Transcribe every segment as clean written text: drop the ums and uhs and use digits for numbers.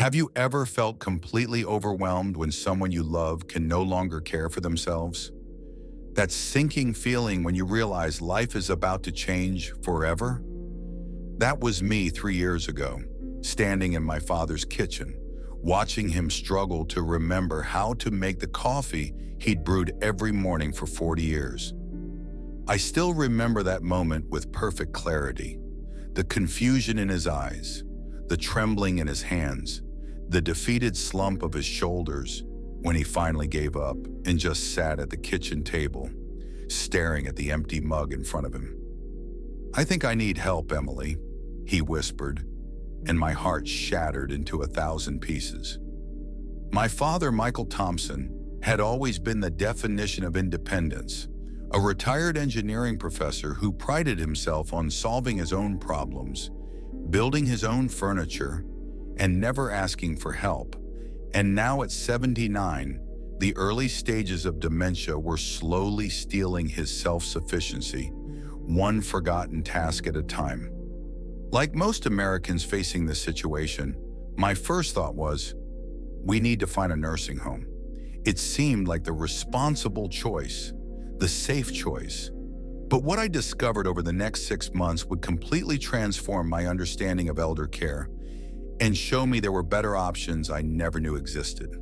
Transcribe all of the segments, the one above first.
Have you ever felt completely overwhelmed when someone you love can no longer care for themselves? That sinking feeling when you realize life is about to change forever? That was me 3 years ago, standing in my father's kitchen, watching him struggle to remember how to make the coffee he'd brewed every morning for 40 years. I still remember that moment with perfect clarity. The confusion in his eyes, the trembling in his hands, the defeated slump of his shoulders when he finally gave up and just sat at the kitchen table, staring at the empty mug in front of him. "I think I need help, Emily," he whispered, and my heart shattered into 1,000 pieces. My father, Michael Thompson, had always been the definition of independence, a retired engineering professor who prided himself on solving his own problems, building his own furniture, and never asking for help. And now at 79, the early stages of dementia were slowly stealing his self-sufficiency, one forgotten task at a time. Like most Americans facing this situation, my first thought was, we need to find a nursing home. It seemed like the responsible choice, the safe choice. But what I discovered over the next 6 months would completely transform my understanding of elder care and show me there were better options I never knew existed.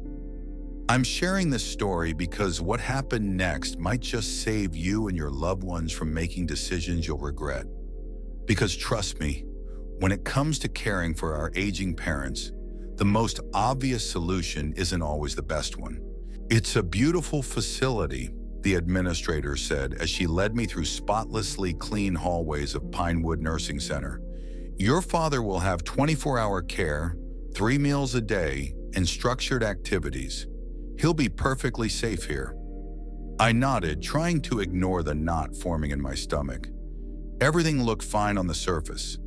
I'm sharing this story because what happened next might just save you and your loved ones from making decisions you'll regret. Because trust me, when it comes to caring for our aging parents, the most obvious solution isn't always the best one. "It's a beautiful facility," the administrator said as she led me through spotlessly clean hallways of Pinewood Nursing Center. "Your father will have 24-hour care, 3 meals a day, and structured activities. He'll be perfectly safe here." I nodded, trying to ignore the knot forming in my stomach. Everything looked fine on the surface.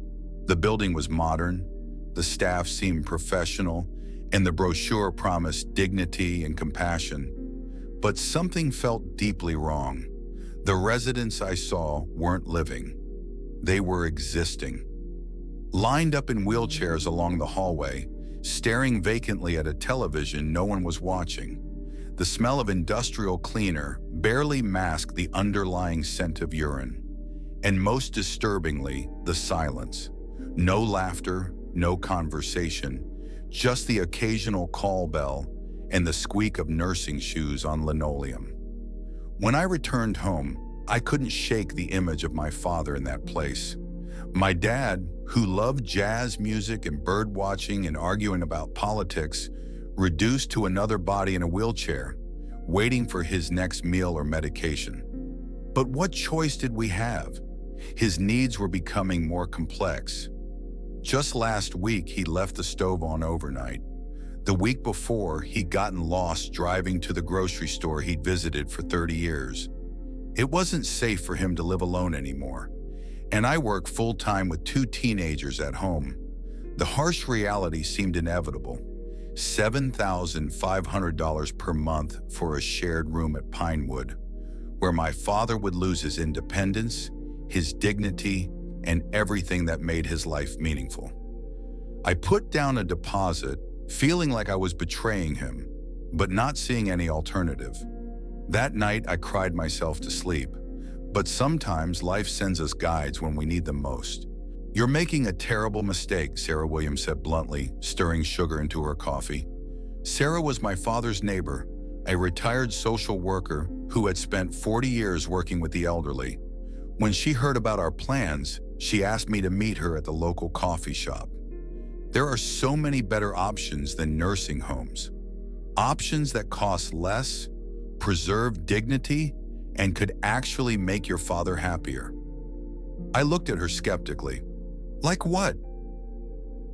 The building was modern, the staff seemed professional, and the brochure promised dignity and compassion. But something felt deeply wrong. The residents I saw weren't living. They were existing. Lined up in wheelchairs along the hallway, staring vacantly at a television no one was watching. The smell of industrial cleaner barely masked the underlying scent of urine. And most disturbingly, the silence. No laughter, no conversation, just the occasional call bell and the squeak of nursing shoes on linoleum. When I returned home, I couldn't shake the image of my father in that place. My dad, who loved jazz music and bird watching and arguing about politics, reduced to another body in a wheelchair, waiting for his next meal or medication. But what choice did we have? His needs were becoming more complex. Just last week, he left the stove on overnight. The week before, he'd gotten lost driving to the grocery store he'd visited for 30 years. It wasn't safe for him to live alone anymore. And I work full-time with 2 teenagers at home. The harsh reality seemed inevitable. $7,500 per month for a shared room at Pinewood, where my father would lose his independence, his dignity, and everything that made his life meaningful. I put down a deposit, feeling like I was betraying him, but not seeing any alternative. That night, I cried myself to sleep. But sometimes life sends us guides when we need them most. "You're making a terrible mistake," Sarah Williams said bluntly, stirring sugar into her coffee. Sarah was my father's neighbor, a retired social worker who had spent 40 years working with the elderly. When she heard about our plans, she asked me to meet her at the local coffee shop. There are so many better options than nursing homes. Options that cost less, preserve dignity, and could actually make your father happier. I looked at her skeptically. "Like what?"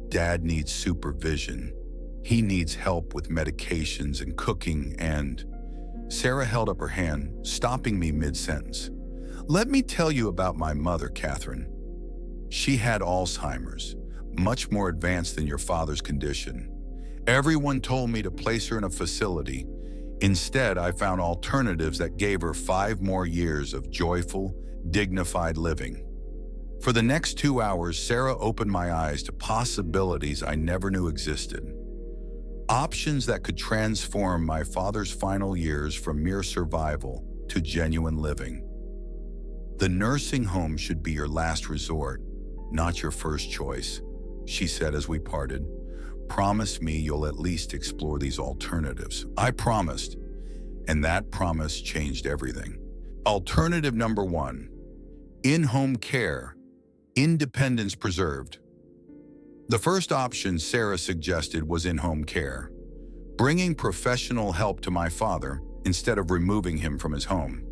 "Dad needs supervision. He needs help with medications and cooking and..." Sarah held up her hand, stopping me mid-sentence. "Let me tell you about my mother, Catherine. She had Alzheimer's, much more advanced than your father's condition. Everyone told me to place her in a facility. Instead, I found alternatives that gave her 5 more years of joyful, dignified living." For the next 2 hours, Sarah opened my eyes to possibilities I never knew existed. Options that could transform my father's final years from mere survival to genuine living. The nursing home should be your last resort, not your first choice, she said as we parted. Promise me you'll at least explore these alternatives. I promised, and that promise changed everything. Alternative number 1, in-home care, independence preserved. The first option Sarah suggested was in-home care, bringing professional help to my father instead of removing him from his home.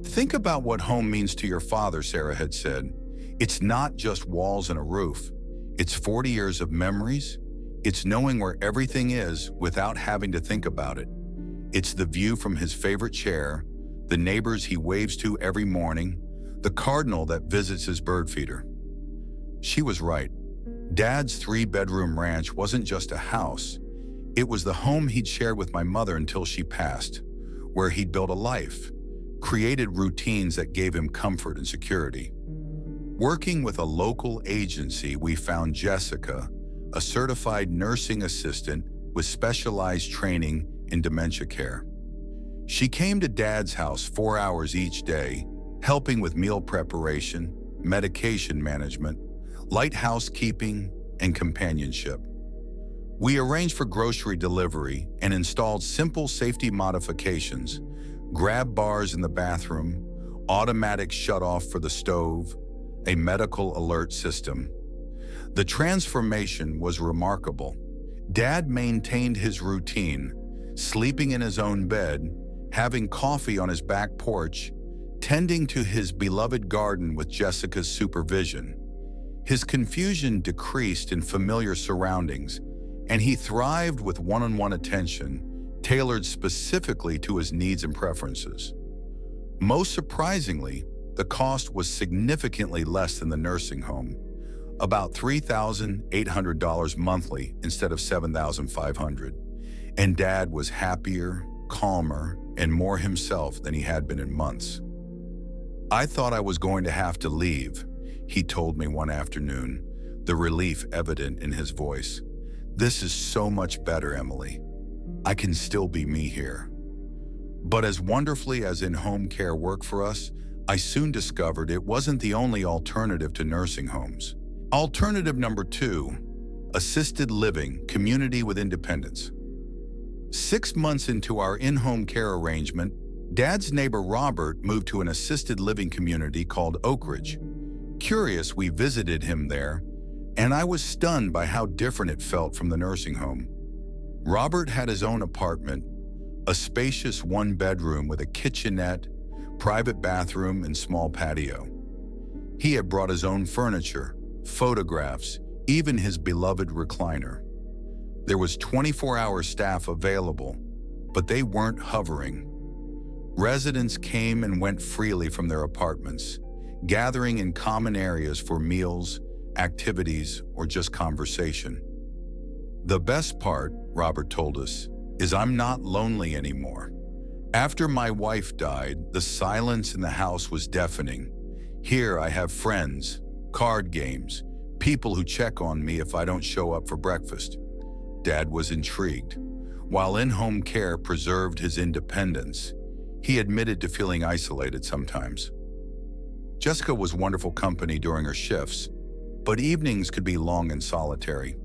Think about what home means to your father, Sarah had said. It's not just walls and a roof. It's 40 years of memories. It's knowing where everything is without having to think about it. It's the view from his favorite chair, the neighbors he waves to every morning, the cardinal that visits his bird feeder. She was right. Dad's 3-bedroom ranch wasn't just a house. It was the home he'd shared with my mother until she passed, where he'd built a life, created routines that gave him comfort and security. Working with a local agency, we found Jessica, a certified nursing assistant with specialized training in dementia care. She came to Dad's house 4 hours each day, helping with meal preparation, medication management, light housekeeping, and companionship. We arranged for grocery delivery and installed simple safety modifications, grab bars in the bathroom, automatic shutoff for the stove, a medical alert system. The transformation was remarkable. Dad maintained his routine, sleeping in his own bed, having coffee on his back porch, tending to his beloved garden with Jessica's supervision. His confusion decreased in familiar surroundings, and he thrived with one-on-one attention, tailored specifically to his needs and preferences. Most surprisingly, the cost was significantly less than the nursing home, about $3,800 monthly instead of $7,500, and Dad was happier, calmer, and more himself than he had been in months. I thought I was going to have to leave, he told me one afternoon, the relief evident in his voice. This is so much better, Emily. I can still be me here. But as wonderfully as in-home care worked for us, I soon discovered it wasn't the only alternative to nursing homes. Alternative number 2, assisted living, community with independence. 6 months into our in-home care arrangement, Dad's neighbor Robert moved to an assisted living community called Oak Ridge. Curious, we visited him there, and I was stunned by how different it felt from the nursing home. Robert had his own apartment, a spacious 1-bedroom with a kitchenette, private bathroom, and small patio. He had brought his own furniture, photographs, even his beloved recliner. There was 24-hour staff available, but they weren't hovering. Residents came and went freely from their apartments, gathering in common areas for meals, activities, or just conversation. The best part, Robert told us, is I'm not lonely anymore. After my wife died, the silence in the house was deafening. Here I have friends, card games, people who check on me if I don't show up for breakfast. Dad was intrigued. While in-home care preserved his independence, he admitted to feeling isolated sometimes. Jessica was wonderful company during her shifts, but evenings could be long and solitary.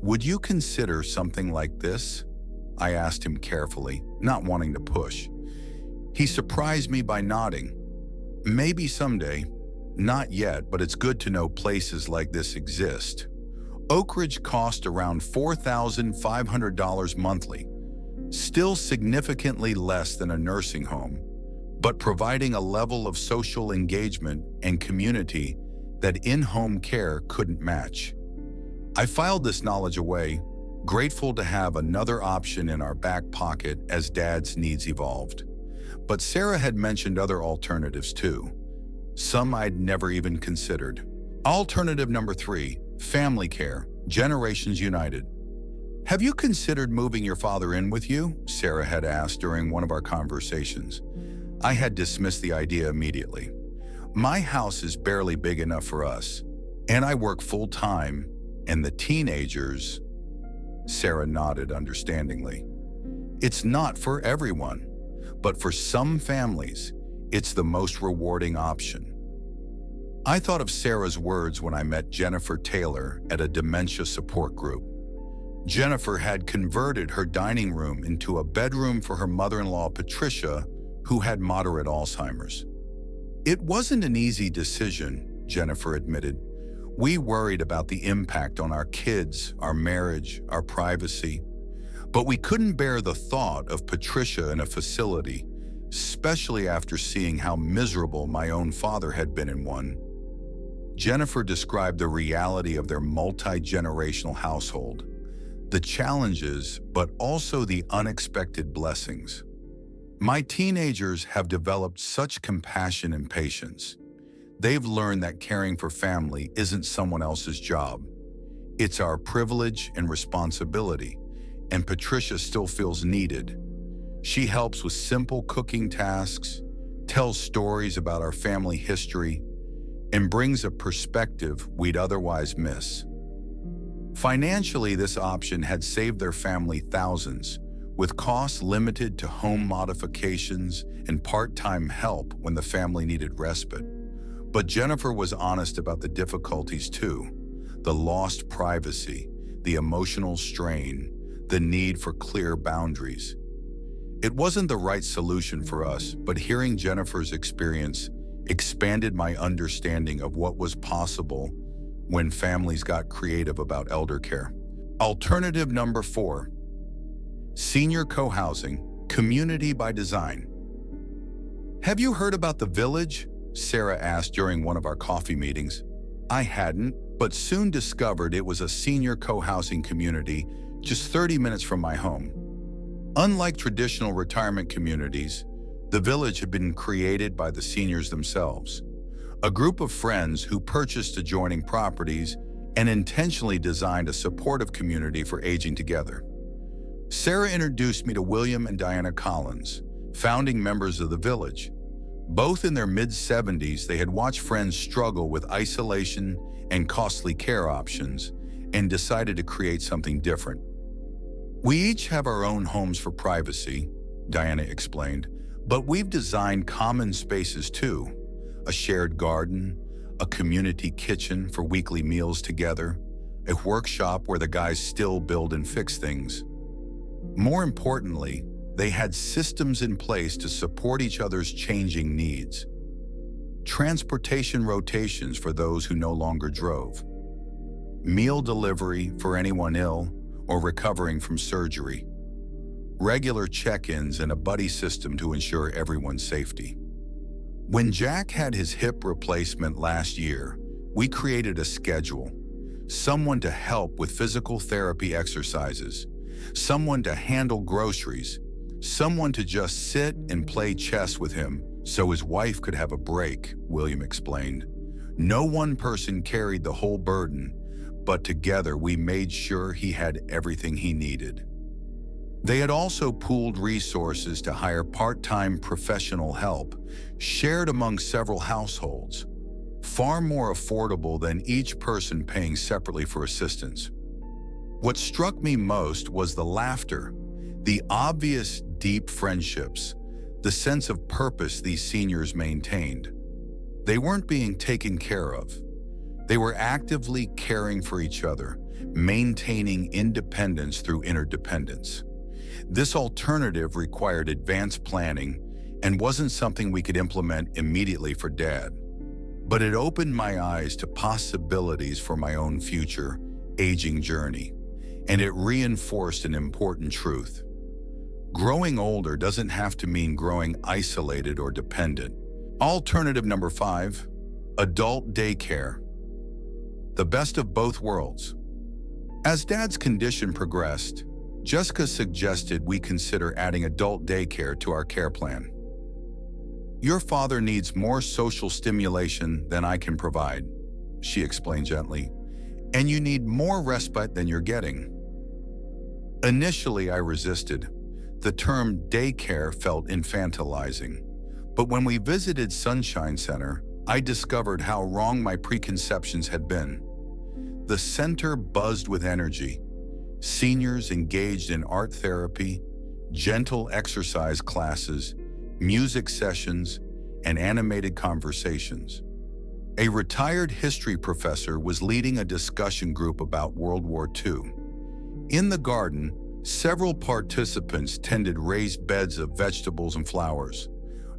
Would you consider something like this? I asked him carefully, not wanting to push. He surprised me by nodding. Maybe someday. Not yet, but it's good to know places like this exist. Oak Ridge cost around $4,500 monthly, still significantly less than a nursing home, but providing a level of social engagement and community that in-home care couldn't match. I filed this knowledge away, grateful to have another option in our back pocket as Dad's needs evolved. But Sarah had mentioned other alternatives too, some I'd never even considered. Alternative number 3, family care, generations united. Have you considered moving your father in with you? Sarah had asked during one of our conversations. I had dismissed the idea immediately. My house is barely big enough for us, and I work full-time, and the teenagers... Sarah nodded understandingly. It's not for everyone, but for some families, it's the most rewarding option. I thought of Sarah's words when I met Jennifer Taylor at a dementia support group. Jennifer had converted her dining room into a bedroom for her mother-in-law, Patricia, who had moderate Alzheimer's. It wasn't an easy decision, Jennifer admitted. We worried about the impact on our kids, our marriage, our privacy. But we couldn't bear the thought of Patricia in a facility, especially after seeing how miserable my own father had been in one. Jennifer described the reality of their multi-generational household, the challenges, but also the unexpected blessings. My teenagers have developed such compassion and patience. They've learned that caring for family isn't someone else's job. It's our privilege and responsibility, and Patricia still feels needed. She helps with simple cooking tasks, tells stories about our family history, and brings a perspective we'd otherwise miss. Financially, this option had saved their family thousands, with costs limited to home modifications and part-time help when the family needed respite. But Jennifer was honest about the difficulties too: the lost privacy, the emotional strain, the need for clear boundaries. It wasn't the right solution for us, but hearing Jennifer's experience expanded my understanding of what was possible when families got creative about elder care. Alternative number 4. Senior co-housing, community by design. Have you heard about The Village? Sarah asked during one of our coffee meetings. I hadn't, but soon discovered it was a senior co-housing community just 30 minutes from my home. Unlike traditional retirement communities, The Village had been created by the seniors themselves, a group of friends who purchased adjoining properties and intentionally designed a supportive community for aging together. Sarah introduced me to William and Diana Collins, founding members of The Village. Both in their mid-70s, they had watched friends struggle with isolation and costly care options and decided to create something different. We each have our own homes for privacy, Diana explained, but we've designed common spaces too: a shared garden, a community kitchen for weekly meals together, a workshop where the guys still build and fix things. More importantly, they had systems in place to support each other's changing needs. Transportation rotations for those who no longer drove. Meal delivery for anyone ill or recovering from surgery. Regular check-ins and a buddy system to ensure everyone's safety. When Jack had his hip replacement last year, we created a schedule. Someone to help with physical therapy exercises, someone to handle groceries, someone to just sit and play chess with him so his wife could have a break, William explained. No one person carried the whole burden, but together we made sure he had everything he needed. They had also pooled resources to hire part-time professional help, shared among several households, far more affordable than each person paying separately for assistance. What struck me most was the laughter, the obvious deep friendships, the sense of purpose these seniors maintained. They weren't being taken care of. They were actively caring for each other, maintaining independence through interdependence. This alternative required advanced planning and wasn't something we could implement immediately for Dad. But it opened my eyes to possibilities for my own future aging journey, and it reinforced an important truth. Growing older doesn't have to mean growing isolated or dependent. Alternative number 5, adult daycare. The best of both worlds. As Dad's condition progressed, Jessica suggested we consider adding adult daycare to our care plan. Your father needs more social stimulation than I can provide, she explained gently, and you need more respite than you're getting. Initially, I resisted. The term daycare felt infantilizing, but when we visited Sunshine Center, I discovered how wrong my preconceptions had been. The center buzzed with energy. Seniors engaged in art therapy, gentle exercise classes, music sessions, and animated conversations. A retired history professor was leading a discussion group about World War II. In the garden, several participants tended raised beds of vegetables and flowers.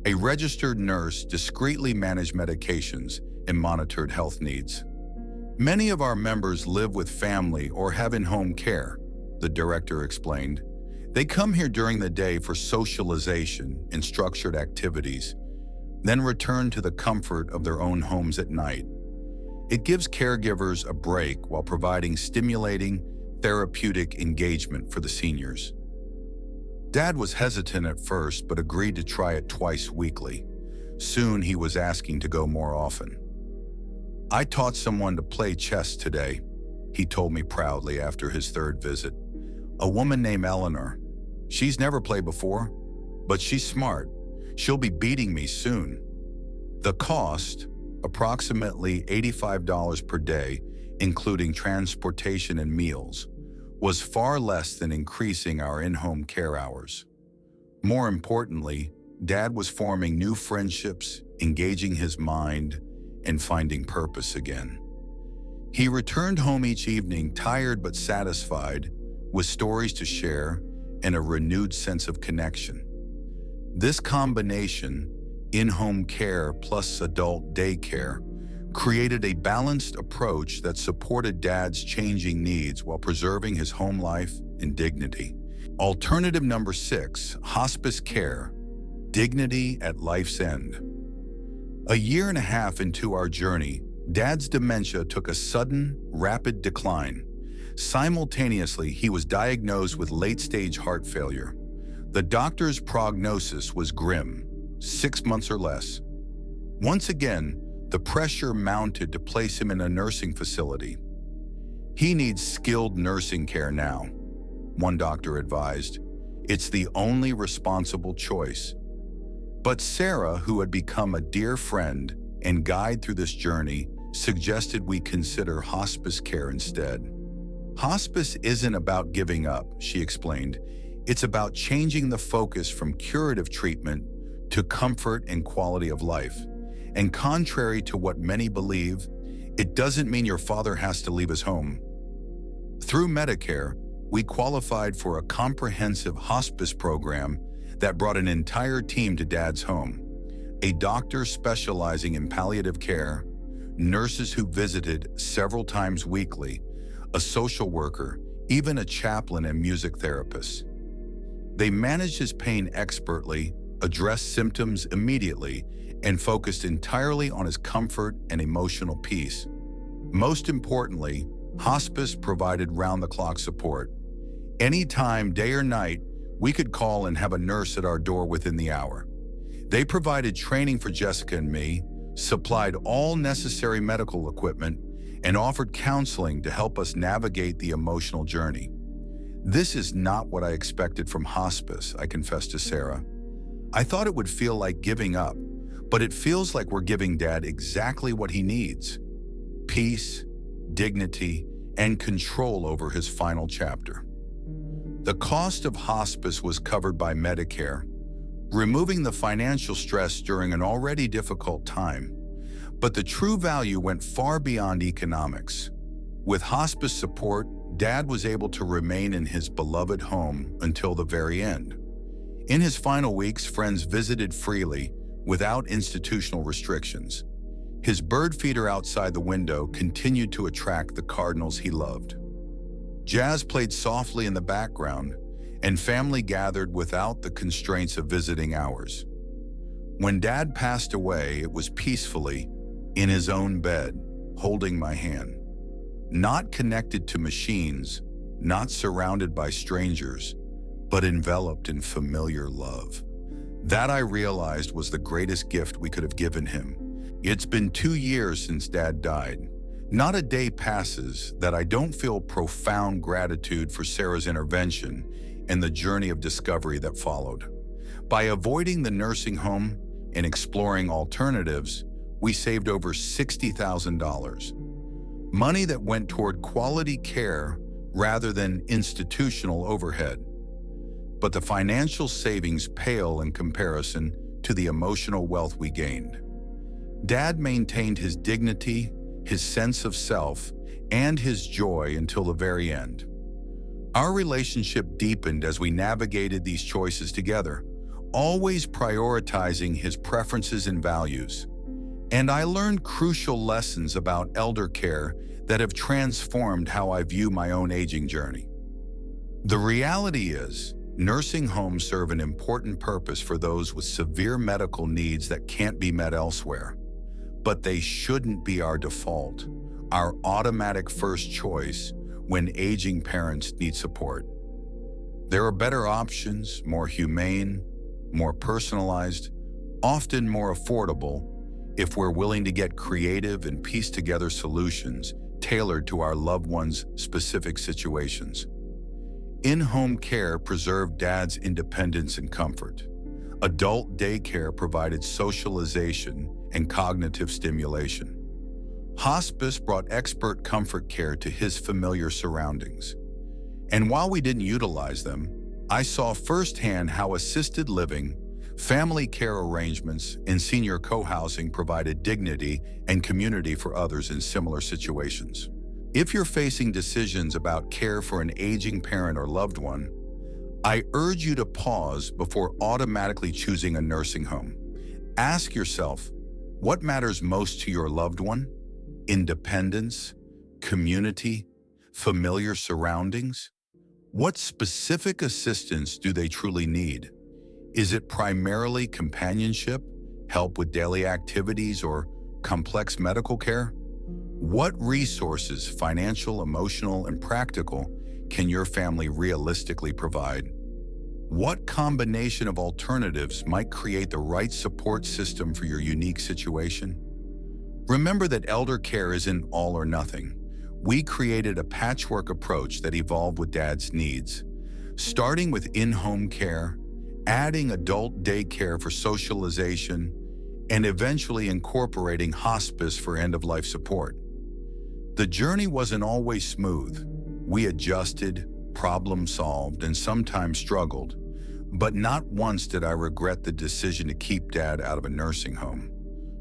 A registered nurse discreetly managed medications and monitored health needs. Many of our members live with family or have in-home care, the director explained. They come here during the day for socialization and structured activities, then return to the comfort of their own homes at night. It gives caregivers a break while providing stimulating, therapeutic engagement for the seniors. Dad was hesitant at first, but agreed to try it twice weekly. Soon he was asking to go more often. "I taught someone to play chess today," he told me proudly after his third visit. "A woman named Eleanor. She's never played before, but she's smart. She'll be beating me soon." The cost, approximately $85 per day, including transportation and meals, was far less than increasing our in-home care hours. More importantly, Dad was forming new friendships, engaging his mind, and finding purpose again. He returned home each evening tired but satisfied, with stories to share and a renewed sense of connection. This combination, in-home care plus adult daycare, created a balanced approach that supported Dad's changing needs while preserving his home life and dignity. Alternative number 6, hospice care, dignity at life's end. A year and a half into our journey, Dad's dementia took a sudden, rapid decline. Simultaneously, he was diagnosed with late-stage heart failure. The doctor's prognosis was grim, 6 months or less. Once again, the pressure mounted to place him in a nursing facility. "He needs skilled nursing care now," one doctor advised. "It's the only responsible choice." But Sarah, who had become a dear friend and guide through this journey, suggested we consider hospice care instead. "Hospice isn't about giving up," she explained. "It's about changing the focus from curative treatment to comfort and quality of life. And contrary to what many believe, it doesn't mean your father has to leave his home." Through Medicare, we qualified for a comprehensive hospice program that brought an entire team to Dad's home. A doctor specializing in palliative care, nurses who visited several times weekly, a social worker, even a chaplain and music therapist. They managed his pain expertly, addressed symptoms immediately, and focused entirely on his comfort and emotional peace. Most importantly, hospice provided round-the-clock support. Anytime, day or night, we could call and have a nurse at our door within the hour. They provided training for Jessica and me, supplied all necessary medical equipment, and offered counseling to help us navigate the emotional journey. "This is not what I expected from hospice," I confessed to Sarah. "I thought it would feel like giving up, but it feels like we're giving Dad exactly what he needs: peace, dignity, and control over his final chapter." The cost of hospice was covered by Medicare, removing the financial stress during an already difficult time. But the true value went far beyond economics. With hospice support, Dad was able to remain in his beloved home until the very end. In his final weeks, friends visited freely, without institutional restrictions. His bird feeder outside the window continued to attract the cardinals he loved. Jazz played softly in the background, and family gathered without the constraints of visiting hours. When Dad passed away, it was peacefully, in his own bed, holding my hand. Not connected to machines, not surrounded by strangers, but enveloped in familiar love. That, I realized, was the greatest gift we could have given him. It's been 2 years since Dad died. Not a day passes that I don't feel profound gratitude for Sarah's intervention and the journey of discovery that followed. By avoiding the nursing home and exploring alternatives, we saved over $60,000. Money that went toward quality care rather than institutional overhead. But the financial savings pale in comparison to the emotional wealth we gained. Dad maintained his dignity, his sense of self, and his joy until the very end. Our relationship deepened as we navigated these choices together, always prioritizing his preferences and values. And I learned crucial lessons about elder care that have transformed how I view my own aging journey. The reality is, nursing homes serve an important purpose for those with severe medical needs that can't be met elsewhere. But they shouldn't be our default, our automatic first choice when aging parents need support. There are better options, more humane, more personalized, often more affordable, if we're willing to get creative and piece together solutions tailored to our loved ones' specific situations. In-home care preserved Dad's independence and comfort. Adult daycare provided socialization and cognitive stimulation. Hospice brought expert comfort care to his familiar surroundings. And while we didn't utilize them, I saw firsthand how assisted living, family care arrangements, and senior co-housing provided dignity and community for others in similar situations. If you're facing decisions about care for an aging parent or loved one, I urge you to pause before automatically choosing a nursing home. Ask yourself, what matters most to your loved one? Independence, community, familiar surroundings? What specific assistance do they truly need? Is it primarily companionship, help with daily activities, or complex medical care? What resources, financial, emotional, and practical, can your family realistically provide? What combination of alternatives might create the right support system for your unique situation? Remember that elder care isn't all or nothing. We created a patchwork approach that evolved with Dad's needs, starting with in-home care, adding adult daycare for socialization, and eventually incorporating hospice for end-of-life support. The journey wasn't always smooth. We adjusted, problem-solved, and sometimes struggled, but not once did I regret the decision to keep Dad out of a nursing home.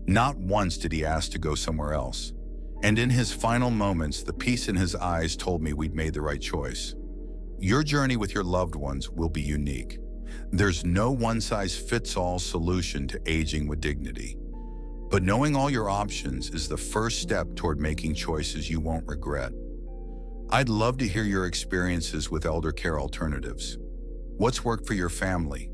Not once did he ask to go somewhere else. And in his final moments, the peace in his eyes told me we'd made the right choice. Your journey with your loved ones will be unique. There's no one-size-fits-all solution to aging with dignity. But knowing all your options is the first step toward making choices you won't regret. I'd love to hear your experiences with elder care alternatives. What's worked for your family?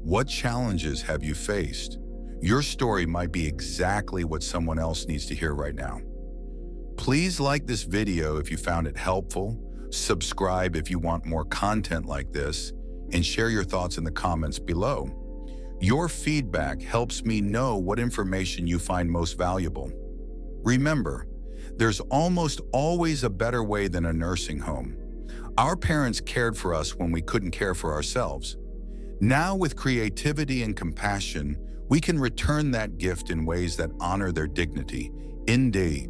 What challenges have you faced? Your story might be exactly what someone else needs to hear right now. Please like this video if you found it helpful, subscribe if you want more content like this, and share your thoughts in the comments below. Your feedback helps me know what information you find most valuable. Remember, there's almost always a better way than a nursing home. Our parents cared for us when we couldn't care for ourselves. Now, with creativity and compassion, we can return that gift in ways that honor their dignity. Indeed.